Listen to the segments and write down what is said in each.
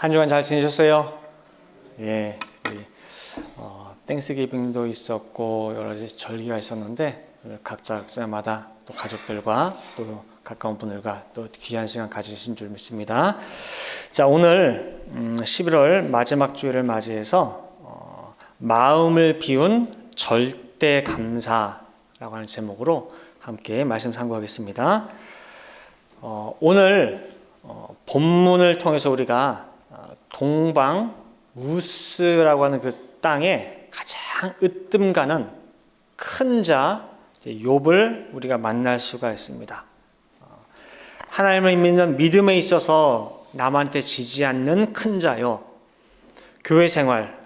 한 주간 잘 지내셨어요? 예, 우리 땡스기빙도 있었고 여러 가지 절기가 있었는데 각자마다 또 가족들과 또 가까운 분들과 또 귀한 시간 가지신 줄 믿습니다. 자, 오늘 11월 마지막 주일을 맞이해서 마음을 비운 절대 감사라고 하는 제목으로 함께 말씀 상고하겠습니다. 오늘 본문을 통해서 우리가 동방 우스라고 하는 그 땅에 가장 으뜸 가는 큰 자 욥을 우리가 만날 수가 있습니다. 하나님을 믿는 믿음에 있어서 남한테 지지 않는 큰 자요. 교회 생활,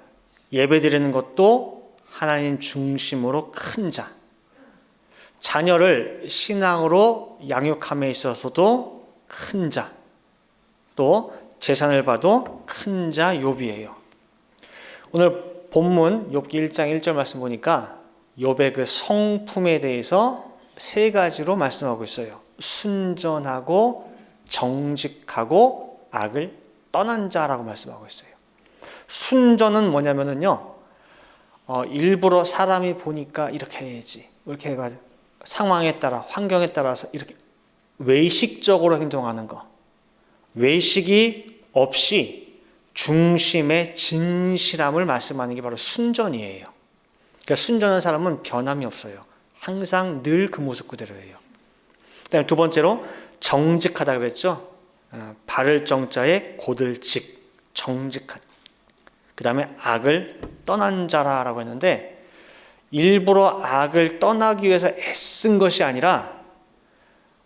예배 드리는 것도 하나님 중심으로 큰 자. 자녀를 신앙으로 양육함에 있어서도 큰 자. 또 재산을 봐도 큰 자 욥이에요. 오늘 본문 욥기 1장 1절 말씀 보니까 욥의 그 성품에 대해서 세 가지로 말씀하고 있어요. 순전하고 정직하고 악을 떠난 자라고 말씀하고 있어요. 순전은 뭐냐면은요, 일부러 사람이 보니까 이렇게 해야지, 이렇게 해가지고 상황에 따라 환경에 따라서 이렇게 외식적으로 행동하는 거. 외식이 없이 중심의 진실함을 말씀하는 게 바로 순전이에요. 그러니까 순전한 사람은 변함이 없어요. 항상 늘 그 모습 그대로예요. 그다음에 두 번째로 정직하다 그랬죠. 바를 정자에 곧을 직, 정직한. 그 다음에 악을 떠난 자라라고 했는데 일부러 악을 떠나기 위해서 애쓴 것이 아니라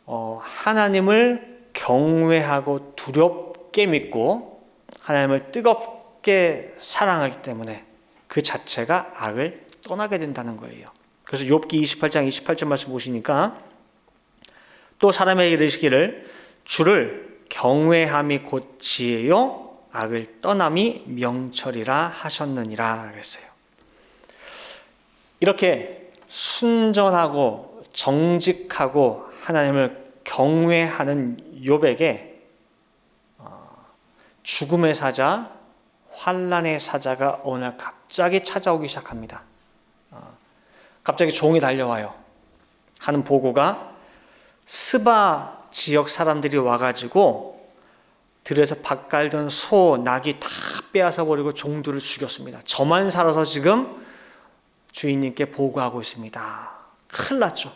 하나님을 경외하고 두렵게 믿고 하나님을 뜨겁게 사랑하기 때문에 그 자체가 악을 떠나게 된다는 거예요. 그래서 욥기 28장 28절 말씀 보시니까 또 사람에게 이르시기를 주를 경외함이 곧 지혜요 악을 떠남이 명철이라 하셨느니라 그랬어요. 이렇게 순전하고 정직하고 하나님을 경외하는 욥에게 죽음의 사자, 환난의 사자가 어느 날 갑자기 찾아오기 시작합니다. 갑자기 종이 달려와요. 하는 보고가 스바 지역 사람들이 와가지고 들에서 밥 깔던 소, 낙이 다 빼앗아 버리고 종들을 죽였습니다. 저만 살아서 지금 주인님께 보고하고 있습니다. 큰일 났죠.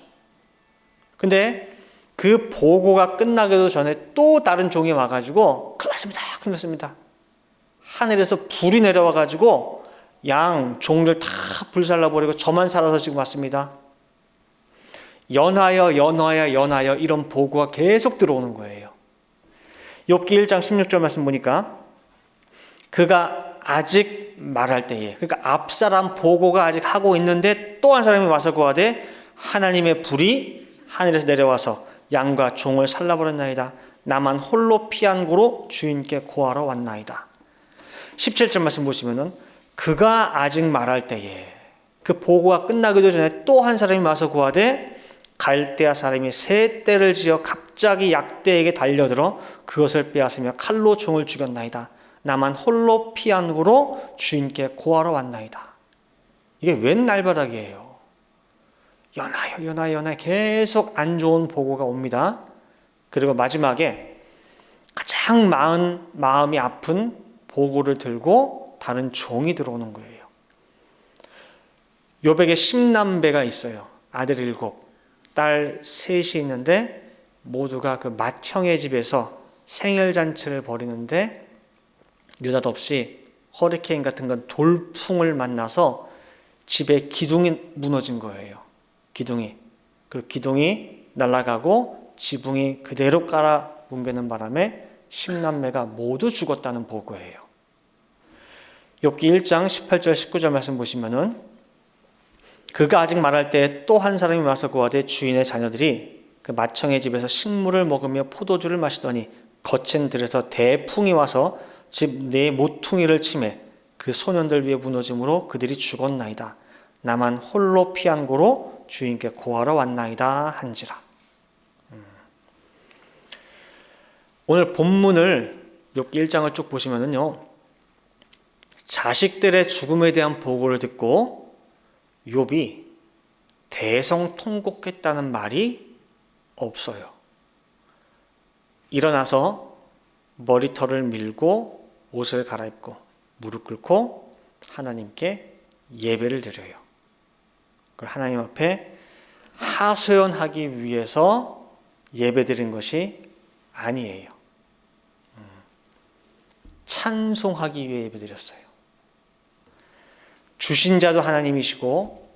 근데 그 보고가 끝나기도 전에 또 다른 종이 와가지고 큰일 났습니다. 큰일 났습니다. 하늘에서 불이 내려와가지고 양, 종들 다 불살라버리고 저만 살아서 지금 왔습니다. 연하여 연하여 연하여 이런 보고가 계속 들어오는 거예요. 욥기 1장 16절 말씀 보니까 그가 아직 말할 때에, 그러니까 앞사람 보고가 아직 하고 있는데 또 한 사람이 와서 고하되 하나님의 불이 하늘에서 내려와서 양과 종을 살라버렸나이다. 나만 홀로 피한 고로 주인께 고하러 왔나이다. 17절 말씀 보시면은 그가 아직 말할 때에, 그 보고가 끝나기도 전에 또 한 사람이 와서 고하되 갈대아 사람이 새 떼를 지어 갑자기 약대에게 달려들어 그것을 빼앗으며 칼로 종을 죽였나이다. 나만 홀로 피한 고로 주인께 고하러 왔나이다. 이게 웬 날벼락이에요. 연하여 연하여 연하여 계속 안 좋은 보고가 옵니다. 그리고 마지막에 가장 마음이 아픈 보고를 들고 다른 종이 들어오는 거예요. 욥에게 10남배가 있어요. 아들 7, 딸 3이 있는데 모두가 그 맏형의 집에서 생일잔치를 벌이는데 느닷없이 허리케인 같은 건 돌풍을 만나서 집에 기둥이 무너진 거예요. 기둥이. 그리고 기둥이 날아가고 지붕이 그대로 깔아 뭉개는 바람에 10남매가 모두 죽었다는 보고예요. 욥기 1장 18절 19절 말씀 보시면은 그가 아직 말할 때 또 한 사람이 와서 고하되 주인의 자녀들이 그 맏형의 집에서 식물을 먹으며 포도주를 마시더니 거친 들에서 대풍이 와서 집 내 모퉁이를 치매 그 소년들 위에 무너짐으로 그들이 죽었나이다. 나만 홀로 피한 고로 주인께 고하러 왔나이다 한지라. 오늘 본문을 욥기 1장을 쭉 보시면은요, 자식들의 죽음에 대한 보고를 듣고 욥이 대성통곡했다는 말이 없어요. 일어나서 머리털을 밀고 옷을 갈아입고 무릎 꿇고 하나님께 예배를 드려요. 그걸 하나님 앞에 하소연하기 위해서 예배드린 것이 아니에요. 찬송하기 위해 예배드렸어요. 주신 자도 하나님이시고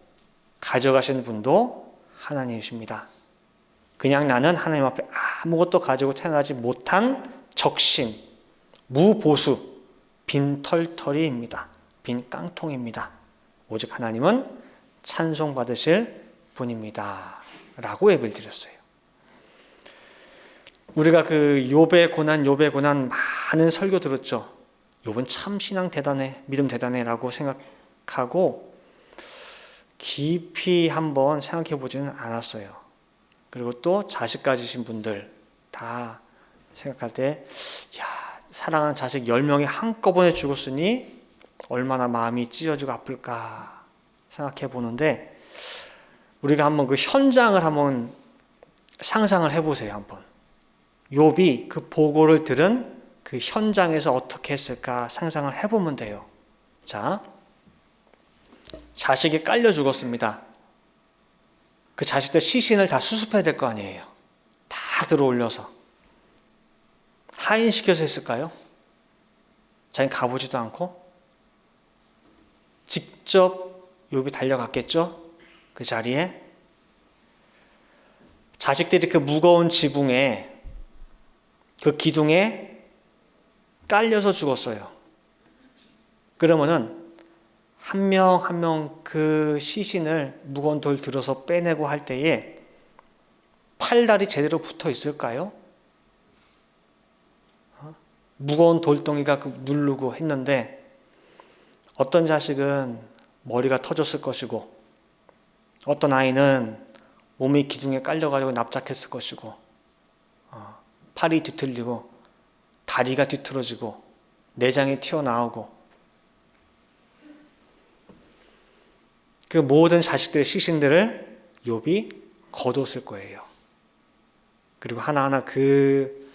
가져가신 분도 하나님이십니다. 그냥 나는 하나님 앞에 아무것도 가지고 태어나지 못한 적신, 무보수, 빈 털털이입니다. 빈 깡통입니다. 오직 하나님은 찬송받으실 분입니다. 라고 예배를 드렸어요. 우리가 그 욥의 고난 많은 설교 들었죠. 욥은 참 신앙 대단해, 믿음 대단해 라고 생각하고 깊이 한번 생각해 보지는 않았어요. 그리고 또 자식 가지신 분들 다 생각할 때, 사랑하는 자식 10명이 한꺼번에 죽었으니 얼마나 마음이 찢어지고 아플까 생각해 보는데, 우리가 한번 그 현장을 한번 상상을 해보세요. 한번 욥이 그 보고를 들은 그 현장에서 어떻게 했을까 상상을 해보면 돼요. 자, 자식이 깔려 죽었습니다. 그 자식들 시신을 다 수습해야 될 거 아니에요. 다 들어올려서 하인시켜서 했을까요? 자기는 가보지도 않고 직접 욥이 달려갔겠죠? 그 자리에 자식들이 그 무거운 지붕에, 그 기둥에 깔려서 죽었어요. 그러면은 한 명 한 명 그 시신을 무거운 돌 들어서 빼내고 할 때에 팔다리 제대로 붙어 있을까요? 무거운 돌덩이가 누르고 했는데 어떤 자식은 머리가 터졌을 것이고, 어떤 아이는 몸이 기둥에 깔려가지고 납작했을 것이고, 팔이 뒤틀리고 다리가 뒤틀어지고 내장이 튀어나오고, 그 모든 자식들의 시신들을 욥이 거뒀을 거예요. 그리고 하나하나 그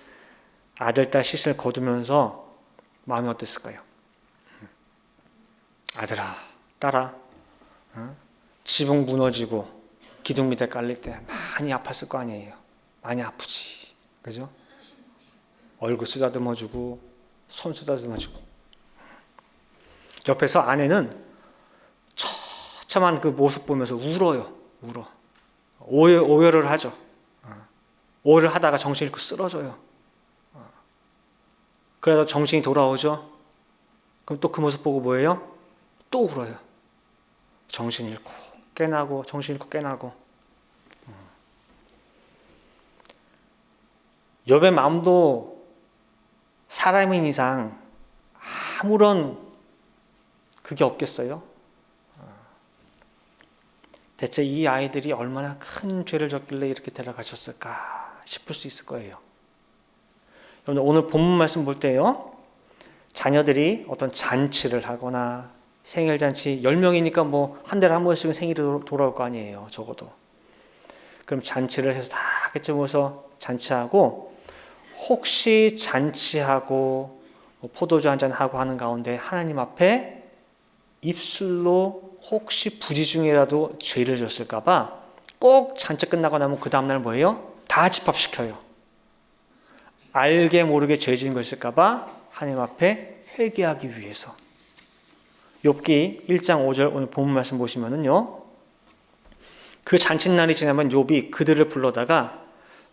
아들, 딸 시신을 거두면서 마음이 어땠을까요? 아들아, 딸아, 지붕 무너지고 기둥 밑에 깔릴 때 많이 아팠을 거 아니에요. 많이 아프지, 그죠? 얼굴 쓰다듬어주고 손 쓰다듬어주고. 옆에서 아내는 처참한 그 모습 보면서 울어요. 울어. 오열을 하죠. 오열을 하다가 정신을 잃고 쓰러져요. 그래서 정신이 돌아오죠. 그럼 또 그 모습 보고 뭐예요? 또 울어요. 정신 잃고 깨나고 정신 잃고 깨나고. 욥의 마음도 사람인 이상 아무런 그게 없겠어요? 대체 이 아이들이 얼마나 큰 죄를 졌길래 이렇게 데려가셨을까 싶을 수 있을 거예요. 여러분, 오늘 본문 말씀 볼 때요, 자녀들이 어떤 잔치를 하거나 생일잔치, 10명이니까 뭐 한 달에 한 번씩은 생일이 돌아올 거 아니에요, 적어도. 그럼 잔치를 해서 다 같이 모여서 잔치하고, 혹시 잔치하고 포도주 한잔하고 하는 가운데 하나님 앞에 입술로 혹시 부지 중이라도 죄를 졌을까 봐 꼭 잔치 끝나고 나면 그 다음날 뭐예요? 다 집합시켜요. 알게 모르게 죄 지은 거 있을까 봐 하나님 앞에 회개하기 위해서. 욥기 1장 5절 오늘 본문 말씀 보시면은요, 그 잔칫날이 지나면 욥이 그들을 불러다가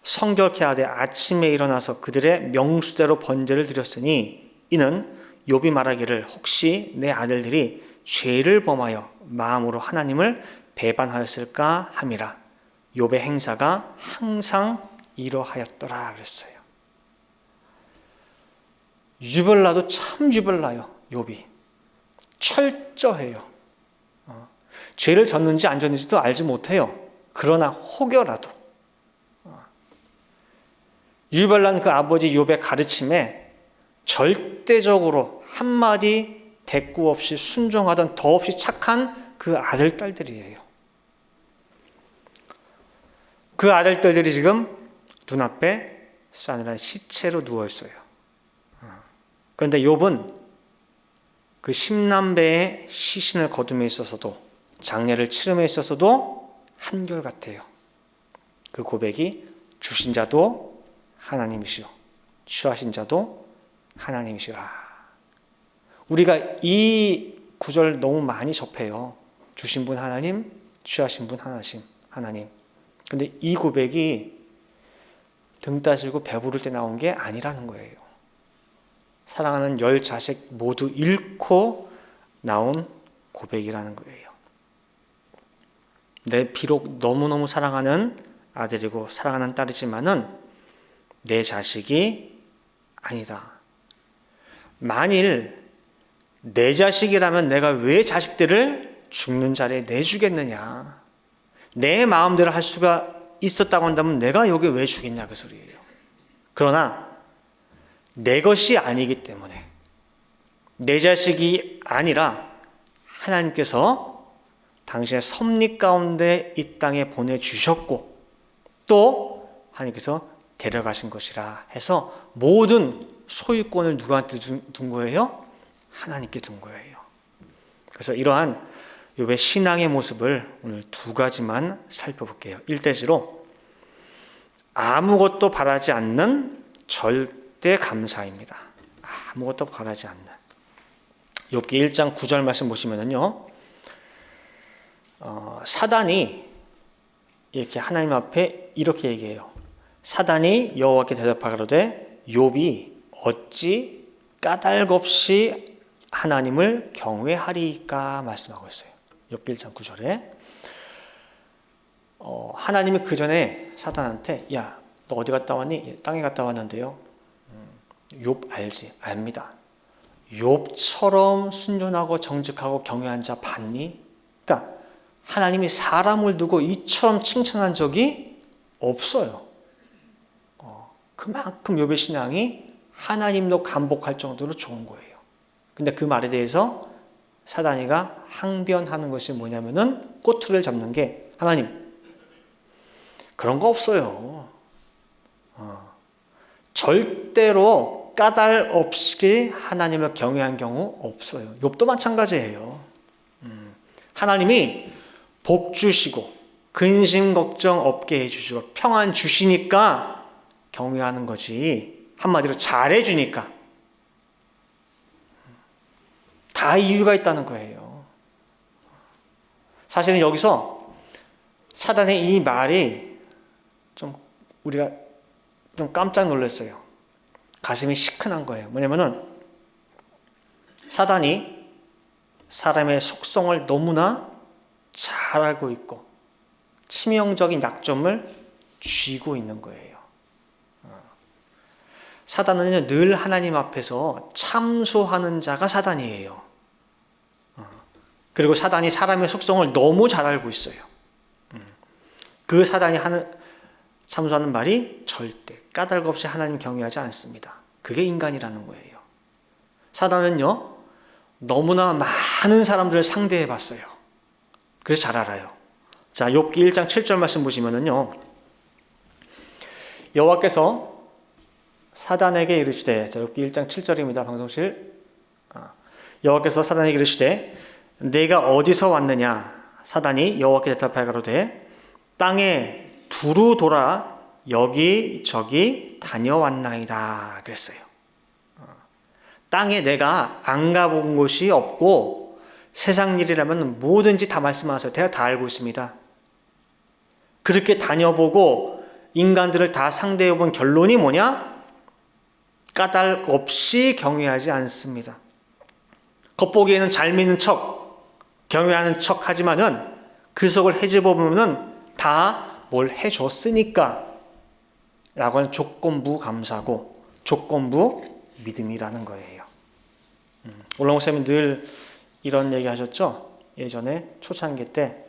성결케 하되 아침에 일어나서 그들의 명수대로 번제를 드렸으니 이는 욥이 말하기를 혹시 내 아들들이 죄를 범하여 마음으로 하나님을 배반하였을까 함이라. 욥의 행사가 항상 이러하였더라 그랬어요. 유별나도 참 유별나요. 욥이 철저해요. 죄를 졌는지 안 졌는지도 알지 못해요. 그러나 혹여라도 유별난 그 아버지 욥의 가르침에 절대적으로 한마디 대꾸 없이 순종하던 더없이 착한 그 아들, 딸들이에요. 그 아들, 딸들이 지금 눈앞에 싸늘한 시체로 누워있어요. 그런데 욥은 그 10남배의 시신을 거둠에 있어서도, 장례를 치름에 있어서도 한결같아요. 그 고백이 주신 자도 하나님이시오, 취하신 자도 하나님이시라. 우리가 이 구절 너무 많이 접해요. 주신 분 하나님, 취하신 분 하나님. 근데 이 고백이 등 따지고 배부를 때 나온 게 아니라는 거예요. 사랑하는 10자식 모두 잃고 나온 고백이라는 거예요. 내 비록 너무너무 사랑하는 아들이고 사랑하는 딸이지만은 내 자식이 아니다. 만일 내 자식이라면 내가 왜 자식들을 죽는 자리에 내주겠느냐. 내 마음대로 할 수가 있었다고 한다면 내가 여기 왜 주겠냐 그 소리예요. 그러나 내 것이 아니기 때문에, 내 자식이 아니라 하나님께서 당신의 섭리 가운데 이 땅에 보내주셨고 또 하나님께서 데려가신 것이라 해서 모든 소유권을 누구한테 둔 거예요? 하나님께 둔 거예요. 그래서 이러한 욥의 신앙의 모습을 오늘 두 가지만 살펴볼게요. 1대지로 아무것도 바라지 않는 절대 감사입니다. 아무것도 바라지 않는. 욥기 1장 9절 말씀 보시면은요, 사단이 이렇게 하나님 앞에 이렇게 얘기해요. 사단이 여호와께 대답하기로되 욥이 어찌 까닭없이 하나님을 경외하리까 말씀하고 있어요. 욥기 1장 9절에 하나님이 그 전에 사단한테 야, 너 어디 갔다 왔니? 땅에 갔다 왔는데요. 욥 알지? 압니다. 욥처럼 순전하고 정직하고 경외한 자 봤니? 그러니까 하나님이 사람을 두고 이처럼 칭찬한 적이 없어요. 그만큼 욥의 신앙이 하나님도 감복할 정도로 좋은 거예요. 근데 그 말에 대해서 사단이가 항변하는 것이 뭐냐면은 꼬투리를 잡는 게 하나님 그런 거 없어요. 절대로 까닭 없이 하나님을 경외한 경우 없어요. 욥도 마찬가지예요. 하나님이 복 주시고 근심 걱정 없게 해주시고 평안 주시니까 경외하는 거지, 한마디로 잘해주니까 다 이유가 있다는 거예요. 사실은 여기서 사단의 이 말이 좀 우리가 좀 깜짝 놀랐어요. 가슴이 시큰한 거예요. 뭐냐면은 사단이 사람의 속성을 너무나 잘 알고 있고 치명적인 약점을 쥐고 있는 거예요. 사단은 늘 하나님 앞에서 참소하는 자가 사단이에요. 그리고 사단이 사람의 속성을 너무 잘 알고 있어요. 그 사단이 참소하는 말이 절대 까닭 없이 하나님 경외하지 않습니다. 그게 인간이라는 거예요. 사단은요, 너무나 많은 사람들을 상대해 봤어요. 그래서 잘 알아요. 자, 욥기 1장 7절 말씀 보시면은요, 여호와께서 사단에게 이르시되, 자, 욥기 1장 7절입니다. 방송실. 여호와께서 사단에게 이르시되 내가 어디서 왔느냐? 사단이 여호와께 대답하여 가로되 땅에 두루 돌아 여기저기 다녀왔나이다 그랬어요. 땅에 내가 안 가본 곳이 없고 세상 일이라면 뭐든지 다 말씀하세요. 제가 다 알고 있습니다. 그렇게 다녀보고 인간들을 다 상대해본 결론이 뭐냐? 까닭 없이 경외하지 않습니다. 겉보기에는 잘 믿는 척, 경외하는 척 하지만은 그 속을 헤집어보면은 다 뭘 해줬으니까 라고 하는 조건부 감사고 조건부 믿음이라는 거예요. 올라온 쌤이 늘 이런 얘기 하셨죠? 예전에 초창기 때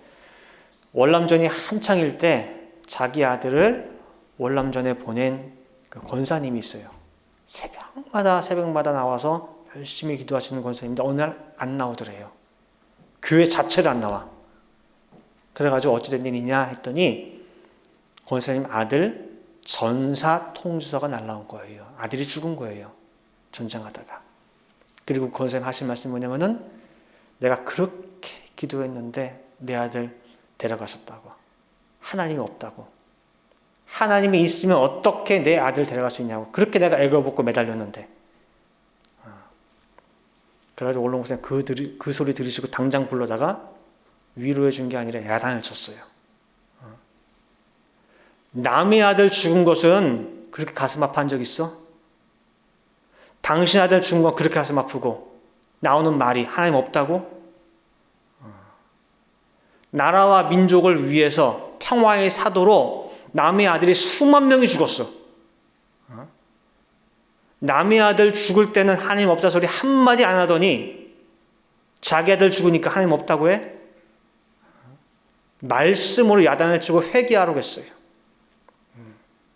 월남전이 한창일 때 자기 아들을 월남전에 보낸 그 권사님이 있어요. 새벽마다 나와서 열심히 기도하시는 권사님인데 어느 날 안 나오더래요. 교회 자체를 안 나와. 그래가지고 어찌된 일이냐 했더니 권사님 아들 전사 통지서가 날라온 거예요. 아들이 죽은 거예요. 전쟁하다가. 그리고 권사님 하신 말씀이 뭐냐면은 내가 그렇게 기도했는데 내 아들 데려가셨다고. 하나님이 없다고. 하나님이 있으면 어떻게 내 아들 데려갈 수 있냐고. 그렇게 내가 애걸벗고 매달렸는데. 그래가지고 원로 목사님 그 소리 들으시고 당장 불러다가 위로해 준 게 아니라 야단을 쳤어요. 남의 아들 죽은 것은 그렇게 가슴 아파한 적 있어? 당신 아들 죽은 건 그렇게 가슴 아프고 나오는 말이 하나님 없다고? 나라와 민족을 위해서 평화의 사도로 남의 아들이 수만 명이 죽었어. 남의 아들 죽을 때는 하나님 없다 소리 한마디 안 하더니 자기 아들 죽으니까 하나님 없다고 해? 말씀으로 야단을 치고 회개하라고 했어요.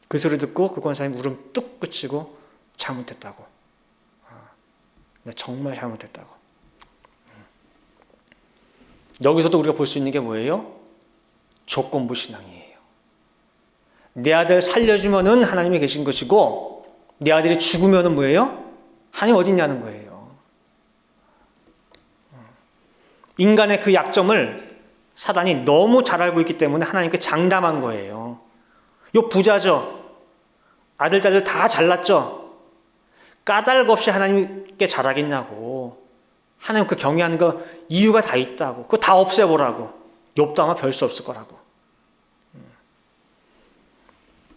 그 소리 듣고 그 권사님 울음 뚝 그치고 잘못했다고. 정말 잘못했다고. 여기서도 우리가 볼 수 있는 게 뭐예요? 조건부 신앙이에요. 내 아들 살려주면은 하나님이 계신 것이고 내 아들이 죽으면은 뭐예요? 하나님 어디 있냐는 거예요. 인간의 그 약점을 사단이 너무 잘 알고 있기 때문에 하나님께 장담한 거예요. 요 부자죠. 아들, 딸들 다 잘났죠. 까닭 없이 하나님께 잘하겠냐고. 하나님 그 경외하는 거 이유가 다 있다고. 그거 다 없애보라고. 욥도 아마 별 수 없을 거라고.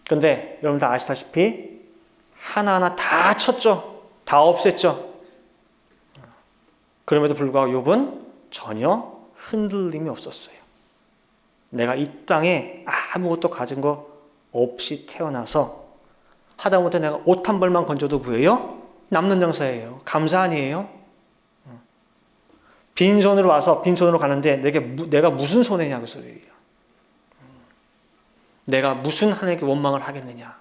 그런데 여러분 다 아시다시피 하나하나 다 쳤죠. 다 없앴죠. 그럼에도 불구하고 욥은 전혀 흔들림이 없었어요. 내가 이 땅에 아무것도 가진 거 없이 태어나서 하다못해 내가 옷 한 벌만 건져도 뭐예요? 남는 장사예요. 감사 아니에요? 빈손으로 와서 빈손으로 가는데 내가 무슨 손해냐 그 소리예요. 내가 무슨 하나님께 원망을 하겠느냐.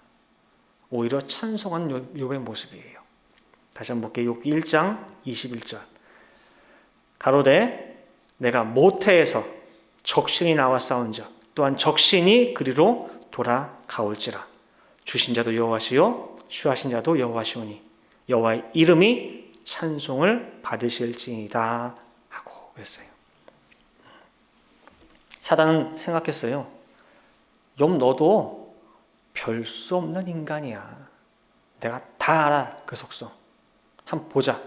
오히려 찬송하는 욥의 모습이에요. 다시 한번 볼게요. 욥기 1장 21절. 가로되 내가 모태에서 적신이 나와 싸운즉 또한 적신이 그리로 돌아가올지라. 주신 자도 여호와시요 취하신 자도 여호와시오니 여호와의 이름이 찬송을 받으실지이다 하고 그랬어요. 사단은 생각했어요. 욥 너도 별 수 없는 인간이야. 내가 다 알아 그 속성. 한번 보자.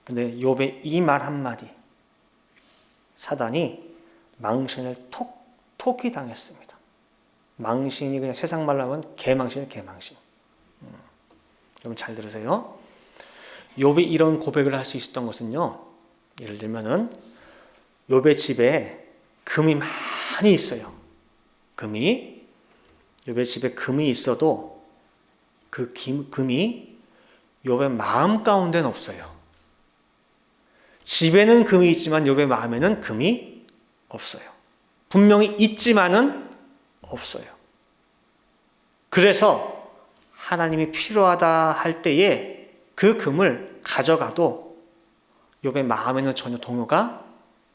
근데 욥의 이 말 한마디 사단이 망신을 톡톡히 당했습니다. 망신이 그냥 세상 말로 하면 개망신이에요. 개망신. 여러분 잘 들으세요. 욥이 이런 고백을 할 수 있었던 것은요. 예를 들면은 욥의 집에 금이 많이 있어요. 욥의 집에 금이 있어도 그 금이 욥의 마음 가운데는 없어요. 집에는 금이 있지만 욥의 마음에는 금이 없어요. 분명히 있지만은 없어요. 그래서 하나님이 필요하다 할 때에 그 금을 가져가도 욥의 마음에는 전혀 동요가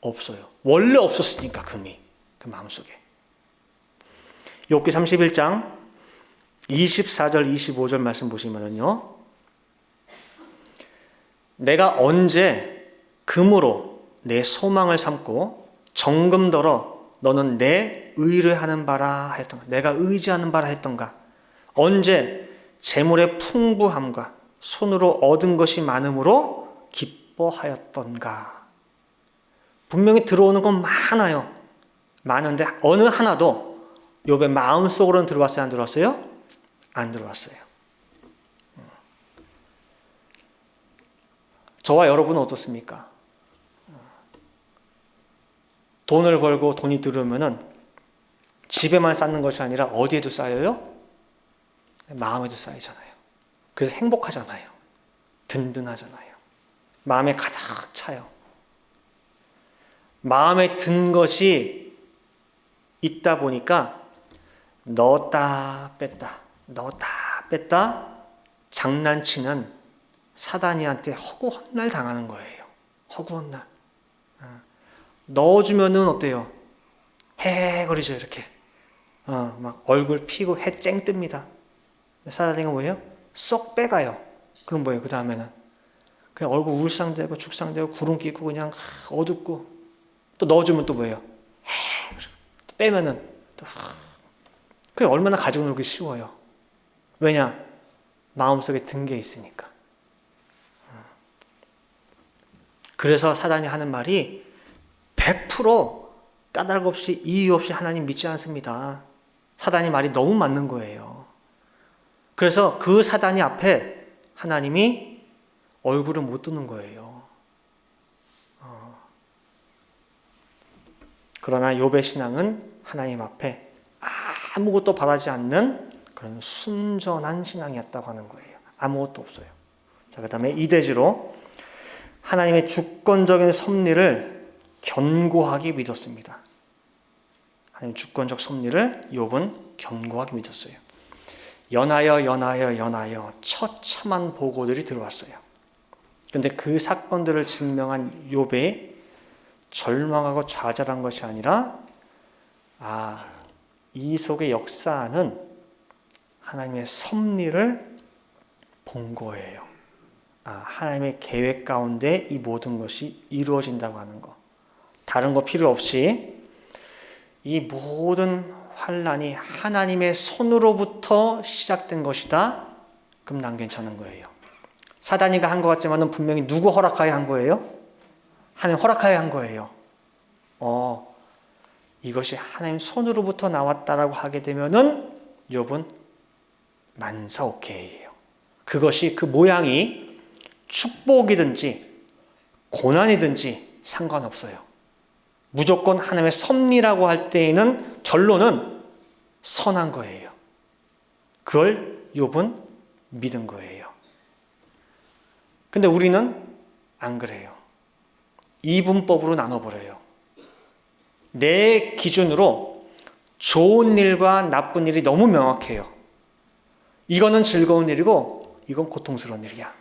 없어요. 원래 없었으니까 금이 그 마음속에. 욥기 31장 24절 25절 말씀 보시면은요. 내가 언제 금으로 내 소망을 삼고 정금더러 너는 내 의뢰하는 바라 했던가. 내가 의지하는 바라 했던가. 언제 재물의 풍부함과 손으로 얻은 것이 많음으로 기뻐하였던가. 분명히 들어오는 건 많아요. 많은데 어느 하나도 욥의 마음속으로는 들어왔어요? 안 들어왔어요? 안 들어왔어요. 저와 여러분은 어떻습니까? 돈을 벌고 돈이 들어오면은 집에만 쌓는 것이 아니라 어디에도 쌓여요? 마음에도 쌓이잖아요. 그래서 행복하잖아요. 든든하잖아요. 마음에 가득 차요. 마음에 든 것이 있다 보니까 넣었다 뺐다 장난치는 사단이한테 허구 헛날 당하는 거예요. 허구 헛날. 넣어주면은 어때요? 헤헤거리죠, 이렇게. 막 얼굴 피고 해 쨍 뜹니다. 사단이가 뭐예요? 쏙 빼가요. 그럼 뭐예요? 그 다음에는 그냥 얼굴 울상되고 죽상되고 구름 끼고 그냥 어둡고, 또 넣어주면 또 뭐예요? 빼면은 또 그게 얼마나 가지고 놀기 쉬워요. 왜냐? 마음속에 든 게 있으니까. 그래서 사단이 하는 말이 100% 까닭 없이 이유 없이 하나님 믿지 않습니다. 사단이 말이 너무 맞는 거예요. 그래서 그 사단이 앞에 하나님이 얼굴을 못 두는 거예요. 그러나 욥의 신앙은 하나님 앞에 아무것도 바라지 않는 그런 순전한 신앙이었다고 하는 거예요. 아무것도 없어요. 자, 그 다음에 이대지로 하나님의 주권적인 섭리를 견고하게 믿었습니다. 하나님 주권적 섭리를 욥은 견고하게 믿었어요. 연하여 처참한 보고들이 들어왔어요. 그런데 그 사건들을 증명한 욥의 절망하고 좌절한 것이 아니라 이 속에 역사하는 하나님의 섭리를 본 거예요. 하나님의 계획 가운데 이 모든 것이 이루어진다고 하는 거. 다른 거 필요 없이 이 모든 환난이 하나님의 손으로부터 시작된 것이다. 그럼 난 괜찮은 거예요. 사단이가 한 것 같지만 분명히 누구 허락하에 한 거예요? 하나님 허락하에 한 거예요. 이것이 하나님 손으로부터 나왔다라고 하게 되면은 욥은 만사 오케이예요. 그것이 그 모양이 축복이든지 고난이든지 상관없어요. 무조건 하나님의 섭리라고 할 때에는 결론은 선한 거예요. 그걸 욥은 믿은 거예요. 근데 우리는 안 그래요. 이분법으로 나눠버려요. 내 기준으로 좋은 일과 나쁜 일이 너무 명확해요. 이거는 즐거운 일이고 이건 고통스러운 일이야.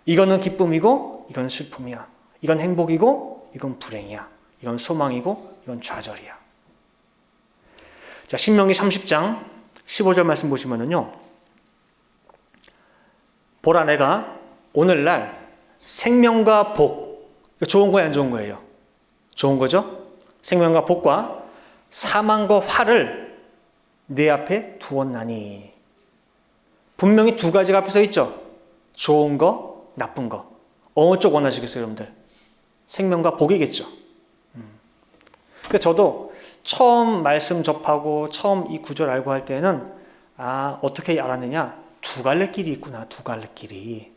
이거는 기쁨이고 이건 슬픔이야. 이건 행복이고 이건 불행이야. 이건 소망이고 이건 좌절이야. 자, 신명기 30장 15절 말씀 보시면은요. 보라, 내가 오늘날 생명과 복, 좋은 거예요, 안 좋은 거예요? 좋은 거죠? 생명과 복과 사망과 화를 내 앞에 두었나니. 분명히 두 가지가 앞에 서 있죠. 좋은 거, 나쁜 거. 어느 쪽 원하시겠어요, 여러분들? 생명과 복이겠죠. 그래서 저도 처음 말씀 접하고 처음 이 구절 알고 할 때는 어떻게 알았느냐? 두 갈래 길이 있구나, 두 갈래 길이.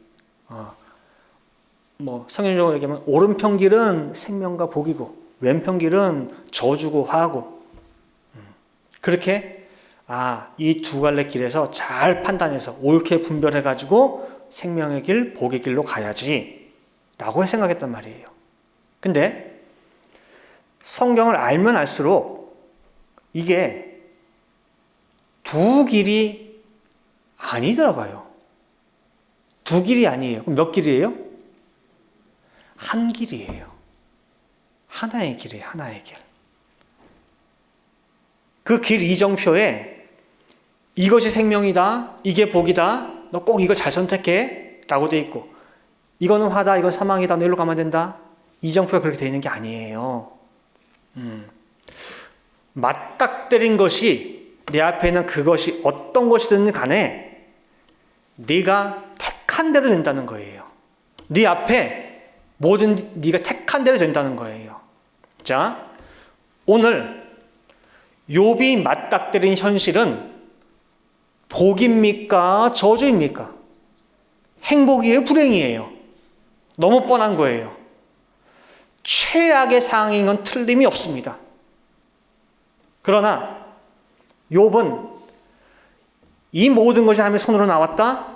성경적으로 얘기하면 오른편 길은 생명과 복이고 왼편 길은 저주고 화하고. 그렇게 이 두 갈래 길에서 잘 판단해서 옳게 분별해가지고 생명의 길, 복의 길로 가야지 라고 생각했단 말이에요. 근데 성경을 알면 알수록 이게 두 길이 아니더라고요. 두 길이 아니에요. 그럼 몇 길이에요? 한 길이에요. 하나의 길이에요. 하나의 길. 그 길 이정표에 이것이 생명이다, 이게 복이다, 너 꼭 이걸 잘 선택해 라고 돼 있고, 이거는 화다, 이건 사망이다, 너 일로 가면 된다. 이정표가 그렇게 되어 있는 게 아니에요. 맞닥뜨린 것이 내 앞에 있는 그것이 어떤 것이든 간에 네가 택한 대로 된다는 거예요. 네 앞에 모든 네가 택한 대로 된다는 거예요. 자, 오늘 욥이 맞닥뜨린 현실은 복입니까? 저주입니까? 행복이에요? 불행이에요? 너무 뻔한 거예요. 최악의 상황인 건 틀림이 없습니다. 그러나 욥은 이 모든 것이 하나님의 손으로 나왔다?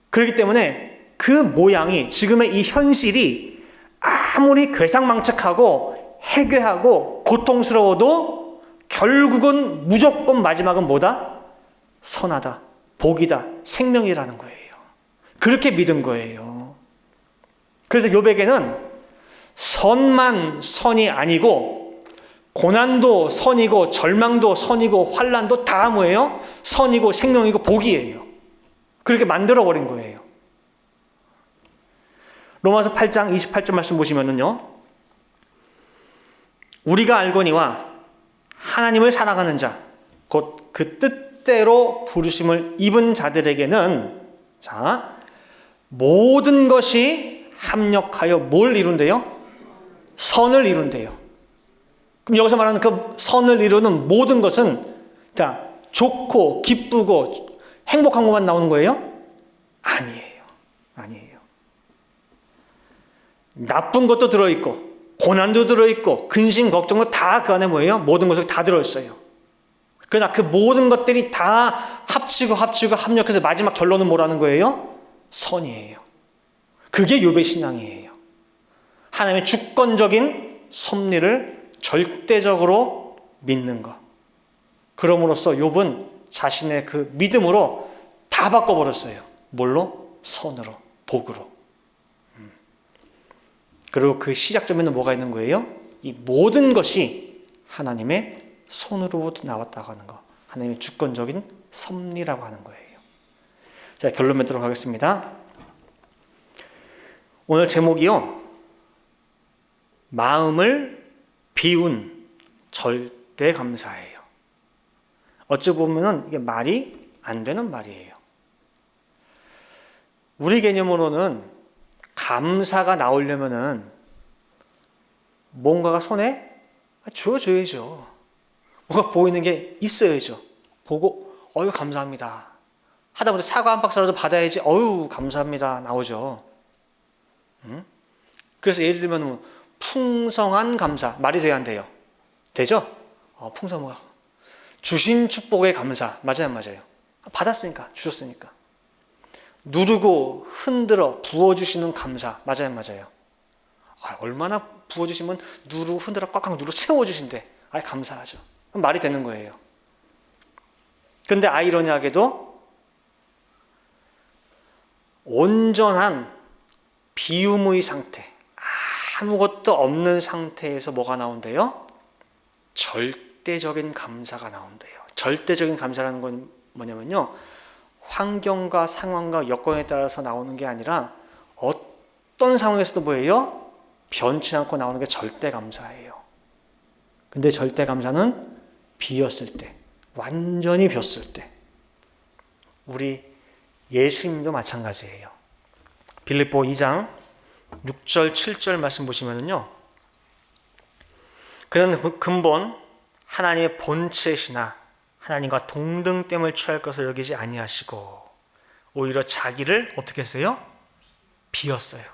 그렇기 때문에 그 모양이, 지금의 이 현실이 아무리 괴상망측하고 해괴하고 고통스러워도 결국은 무조건 마지막은 뭐다? 선하다, 복이다, 생명이라는 거예요. 그렇게 믿은 거예요. 그래서 욥에게는 선만 선이 아니고 고난도 선이고 절망도 선이고 환난도 다 뭐예요? 선이고 생명이고 복이에요. 그렇게 만들어버린 거예요. 로마서 8장 28절 말씀 보시면은요, 우리가 알거니와 하나님을 사랑하는 자, 곧 그 뜻대로 부르심을 입은 자들에게는, 자, 모든 것이 합력하여 뭘 이룬대요? 선을 이룬대요. 그럼 여기서 말하는 그 선을 이루는 모든 것은 자, 좋고 기쁘고 행복한 것만 나오는 거예요? 아니에요. 아니에요. 나쁜 것도 들어있고 고난도 들어있고 근심 걱정도 다 그 안에 뭐예요? 모든 것이 다 들어있어요. 그러나 그 모든 것들이 다 합치고 합력해서 마지막 결론은 뭐라는 거예요? 선이에요. 그게 욥의 신앙이에요. 하나님의 주권적인 섭리를 절대적으로 믿는 것. 그럼으로써 욥은 자신의 그 믿음으로 다 바꿔버렸어요. 뭘로? 선으로, 복으로. 그리고 그 시작점에는 뭐가 있는 거예요? 이 모든 것이 하나님의 손으로부터 나왔다고 하는 거. 하나님의 주권적인 섭리라고 하는 거예요. 자, 결론 맺도록 하겠습니다. 오늘 제목이요, 마음을 비운 절대 감사예요. 어찌 보면은 이게 말이 안 되는 말이에요. 우리 개념으로는 감사가 나오려면은 뭔가가 손에 주어져야죠. 뭐가 보이는 게 있어야죠. 보고 어유 감사합니다. 하다못해 사과 한 박스라도 받아야지 어유 감사합니다 나오죠. 그래서 예를 들면 풍성한 감사 말이 돼야 안 돼요? 되죠? 풍성한 주신 축복에 감사 맞아요, 맞아요. 받았으니까 주셨으니까. 누르고 흔들어 부어주시는 감사 맞아요, 맞아요. 얼마나 부어주시면 누르고 흔들어 꽉꽉 누르 채워주신대. 감사하죠. 말이 되는 거예요. 그런데 아이러니하게도 온전한 비움의 상태, 아무것도 없는 상태에서 뭐가 나온대요? 절대적인 감사가 나온대요. 절대적인 감사라는 건 뭐냐면요, 환경과 상황과 여건에 따라서 나오는 게 아니라 어떤 상황에서도 뭐예요? 변치 않고 나오는 게 절대 감사예요. 근데 절대 감사는 비었을 때, 완전히 비었을 때. 우리 예수님도 마찬가지예요. 빌립보 2장 6절 7절 말씀 보시면요, 그는 근본 하나님의 본체시나 하나님과 동등됨을 취할 것을 여기지 아니하시고 오히려 자기를 어떻게 했어요? 비웠어요.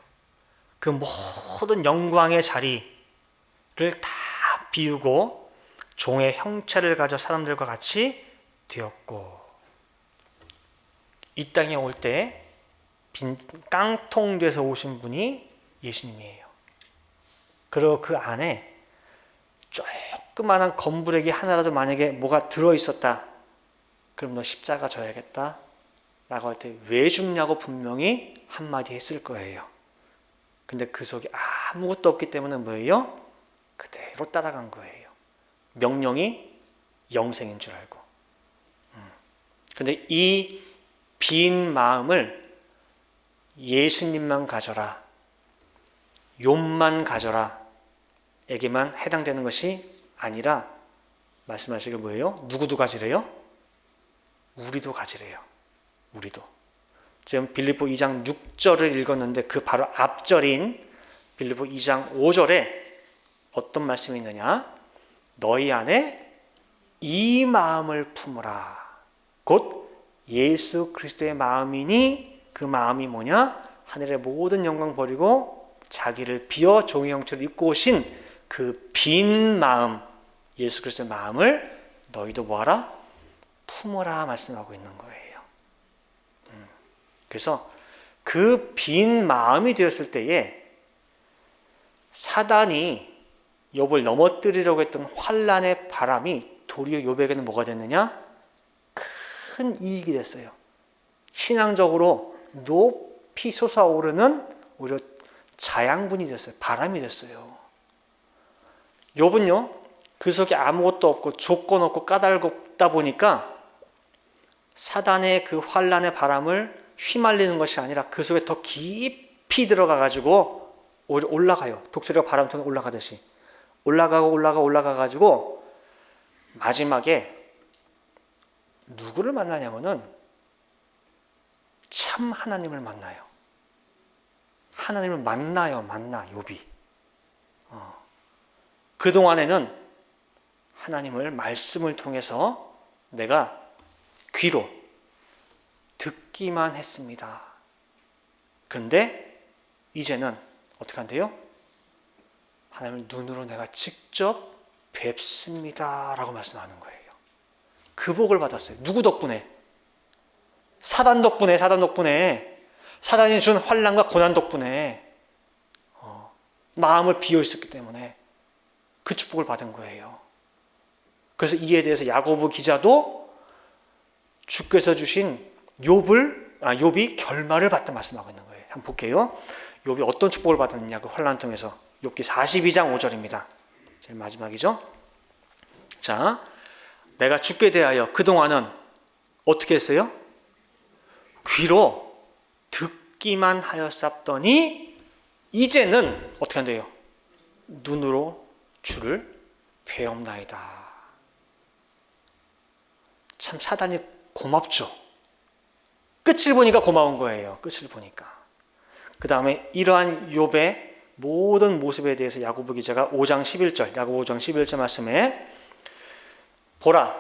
그 모든 영광의 자리를 다 비우고 종의 형체를 가져 사람들과 같이 되었고, 이 땅에 올 때 빈 깡통돼서 오신 분이 예수님이에요. 그리고 그 안에 조그마한 검부레기 하나라도 만약에 뭐가 들어있었다, 그럼 너 십자가 져야겠다 라고 할 때 왜 죽냐고 분명히 한마디 했을 거예요. 근데 그 속에 아무것도 없기 때문에 뭐예요? 그대로 따라간 거예요. 명령이 영생인 줄 알고. 근데 이 빈 마음을 예수님만 가져라, 욥만 가져라 에게만 해당되는 것이 아니라 말씀하시길 뭐예요? 누구도 가지래요? 우리도 가지래요. 우리도. 지금 빌립보 2장 6절을 읽었는데 그 바로 앞절인 빌립보 2장 5절에 어떤 말씀이 있느냐? 너희 안에 이 마음을 품으라. 곧 예수 그리스도의 마음이니, 그 마음이 뭐냐? 하늘의 모든 영광 버리고 자기를 비어 종의 형체를 입고 오신 그 빈 마음, 예수 그리스도의 마음을 너희도 뭐하라? 품어라 말씀하고 있는 거예요. 그래서 그 빈 마음이 되었을 때에 사단이 욥을 넘어뜨리려고 했던 환난의 바람이 도리어 욥에게는 뭐가 됐느냐? 큰 이익이 됐어요. 신앙적으로 높은 깊이 솟아오르는 오히려 자양분이 됐어요. 바람이 됐어요. 욥은요, 그 속에 아무것도 없고 조건 없고 까닭없다 보니까 사단의 그 환란의 바람을 휘말리는 것이 아니라 그 속에 더 깊이 들어가 가지고 오히려 올라가요. 독수리가 바람 통해 올라가듯이 올라가 가지고 마지막에 누구를 만나냐면은 참 하나님을 만나요. 하나님을 만나 욥이. 그동안에는 하나님을 말씀을 통해서 내가 귀로 듣기만 했습니다. 그런데 이제는 어떻게 한대요? 하나님을 눈으로 내가 직접 뵙습니다 라고 말씀하는 거예요. 그 복을 받았어요. 누구 덕분에? 사단 덕분에. 사단이 준 환난과 고난 덕분에 마음을 비워 있었기 때문에 그 축복을 받은 거예요. 그래서 이에 대해서 야고보 기자도 주께서 주신 욥이 결말을 받다 말씀하고 있는 거예요. 한번 볼게요. 욥이 어떤 축복을 받았느냐, 그 환난 통해서. 욥기 42장 5절입니다. 제일 마지막이죠. 자, 내가 죽게 대하여 그동안은 어떻게 했어요? 귀로 듣기만 하였사더니 이제는 어떻게 한대요? 눈으로 주를 배옵나이다. 참 사단이 고맙죠. 끝을 보니까 고마운 거예요. 끝을 보니까. 그 다음에 이러한 욥의 모든 모습에 대해서 야고보 기자가 5장 11절, 야고보 5장 11절 말씀에 보라,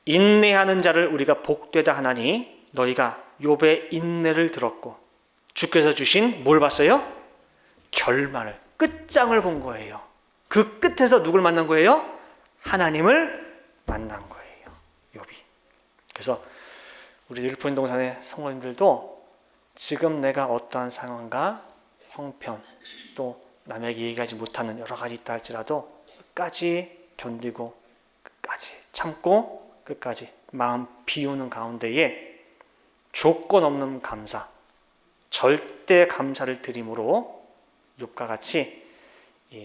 인내하는 자를 우리가 복되다 하나니 너희가 욥의 인내를 들었고 주께서 주신 뭘 봤어요? 결말을, 끝장을 본 거예요. 그 끝에서 누굴 만난 거예요? 하나님을 만난 거예요. 욥이. 그래서 우리 닐폰 동산의 성도님들도 지금 내가 어떠한 상황과 형편 또 남에게 얘기하지 못하는 여러 가지 있다 할지라도 끝까지 견디고 끝까지 참고 끝까지 마음 비우는 가운데에 조건 없는 감사, 절대 감사를 드림으로 욥과 같이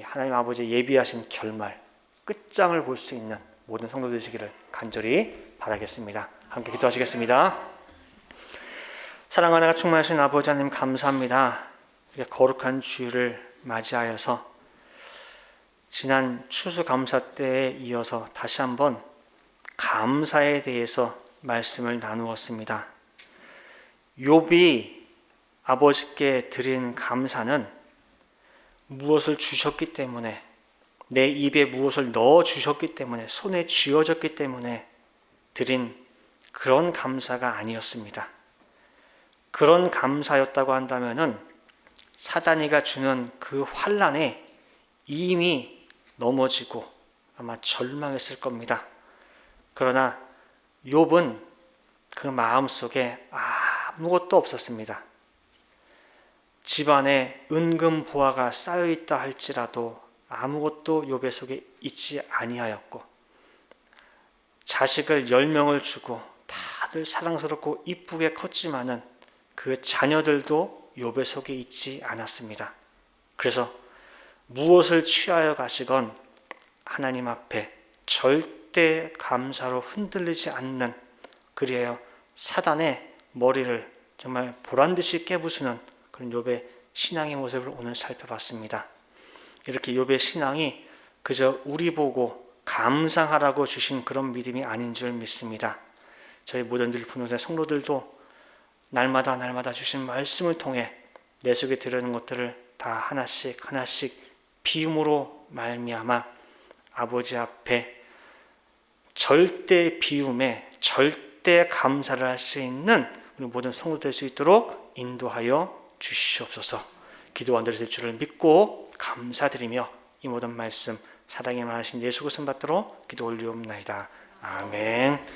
하나님 아버지 예비하신 결말, 끝장을 볼 수 있는 모든 성도 되시기를 간절히 바라겠습니다. 함께 기도하시겠습니다. 사랑하는 충만하신 아버지 하나님 감사합니다. 이렇게 거룩한 주일을 맞이하여서 지난 추수감사 때에 이어서 다시 한번 감사에 대해서 말씀을 나누었습니다. 욥이 아버지께 드린 감사는 무엇을 주셨기 때문에, 내 입에 무엇을 넣어 주셨기 때문에, 손에 쥐어졌기 때문에 드린 그런 감사가 아니었습니다. 그런 감사였다고 한다면은 사단이가 주는 그 환난에 이미 넘어지고 아마 절망했을 겁니다. 그러나 욥은 그 마음속에 아무것도 없었습니다. 집안에 은금 보화가 쌓여 있다 할지라도 아무것도 욥의 속에 있지 아니하였고, 자식을 10명을 주고 다들 사랑스럽고 이쁘게 컸지만은 그 자녀들도 욥의 속에 있지 않았습니다. 그래서 무엇을 취하여 가시건 하나님 앞에 절대 감사로 흔들리지 않는, 그리하여 사단의 머리를 정말 보란듯이 깨부수는 그런 욥의 신앙의 모습을 오늘 살펴봤습니다. 이렇게 욥의 신앙이 그저 우리 보고 감상하라고 주신 그런 믿음이 아닌 줄 믿습니다. 저희 모든 분홍사 성도들도 날마다 주신 말씀을 통해 내 속에 들어있는 것들을 다 하나씩 비움으로 말미암아 아버지 앞에 절대 비움에 절대 감사를 할 수 있는 우리 모든 성도 될 수 있도록 인도하여 주시옵소서. 기도한 대로 될 줄을 믿고 감사드리며 이 모든 말씀 사랑에 많으신 예수 그리스도 받들어 기도 올리옵나이다. 아멘.